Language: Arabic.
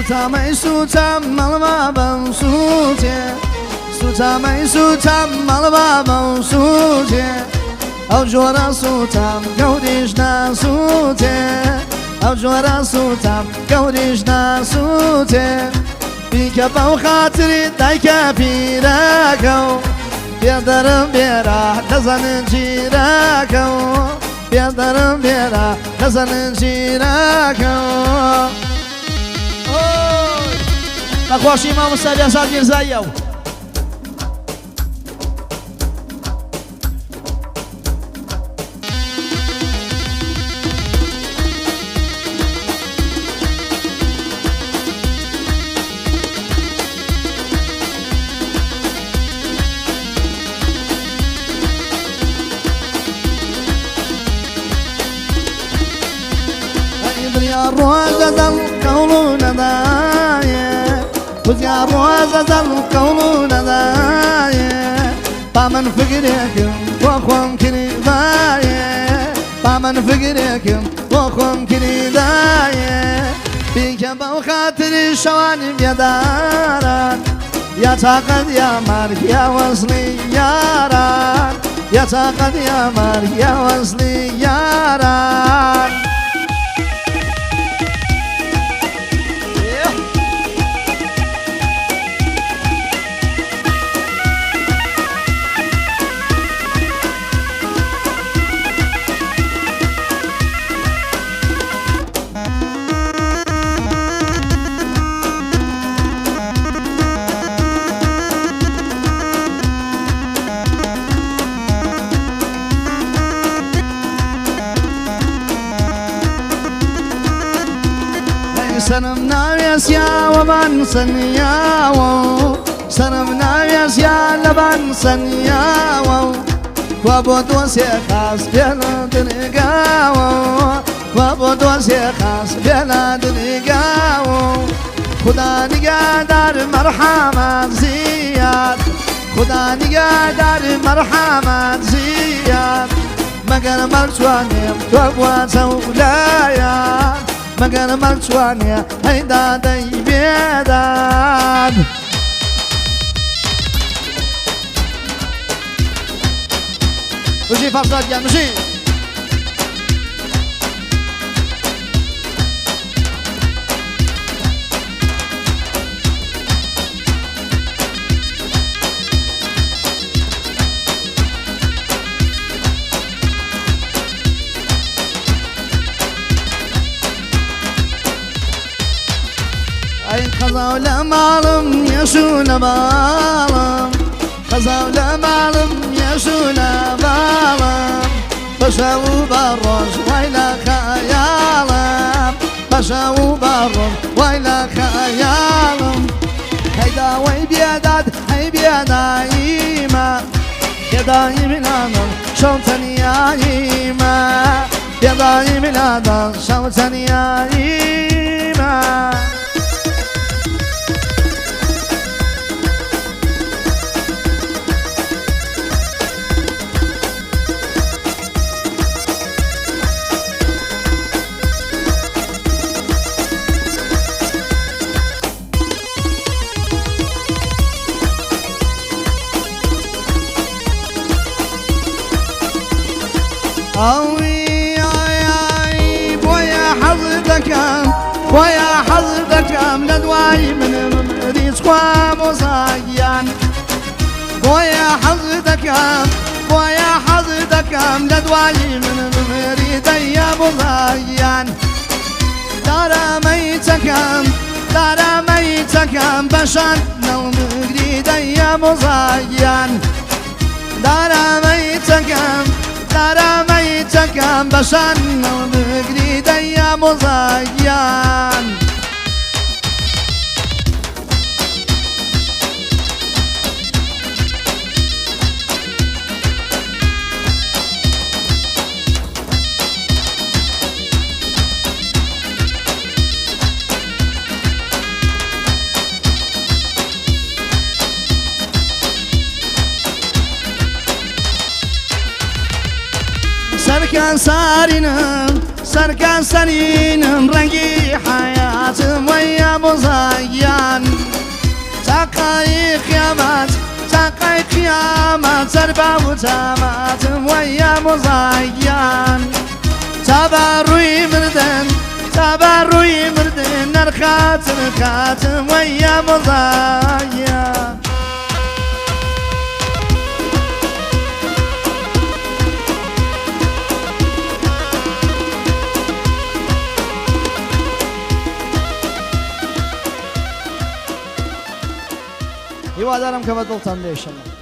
Sutamay sutam mal babam sute Sutamay sutam mal babam sute Au jora sutam gaudish na sute Au jora sutam gaudish na sute Bika bau khatri daika pirakau Biadaram biara nazanin jirakau Biadaram biara nazanin jirakau نخواشی ما مستعد اساد میرزاییو يا روز القول ندايه ويا روز القول ندايه بمن فكرك وخون كنيدايه بمن فكرك وخون كنيدايه بيك بخاطر شوان بيداران يا تاقد يا مار يا وصلي ياران يا تاقد يا مار يا وصلي ياران سنمنا يسيا ومن سنياو سنمنا يسيا لبن سنياو وابدو سيخاص بلا دنقاو وابدو سيخاص بلا دنقاو خدا نقادر مرحمة زياد خدا نقادر مرحمة زياد مقر مرجواني توقوا زولايا مقر مرجواني هيدا دي بيدان مجي فرصات يا مجي خزاو لمالم يشون بالم خزاو لمالم يشون بالم بشاو بالروج ويلا خيالم بشاو بالروج ويلا خيالم هيدا وي بيداد هي بيدايما بيداي بلادم شوتني يايما بيداي بلادم شوتني يايما أوي يا بويا حظك بويا حظك لدواي من مريض خوام وصايان بويا حظك بويا حظك لدواي من مريض يا وصايان دار ميتك بشان نوم مريض يا وصايان دار ميتك بشان وبقري ديا مزيان سركان سارينم سركان سارينم رنگي حياتم ويا مزيان ما تربع وتاماتم ويا مزايان تبروي مردن تبروي مردن الخاتم ويا مزايان هیوادارم کە بە دڵتان بێ ئینشەڵڵا.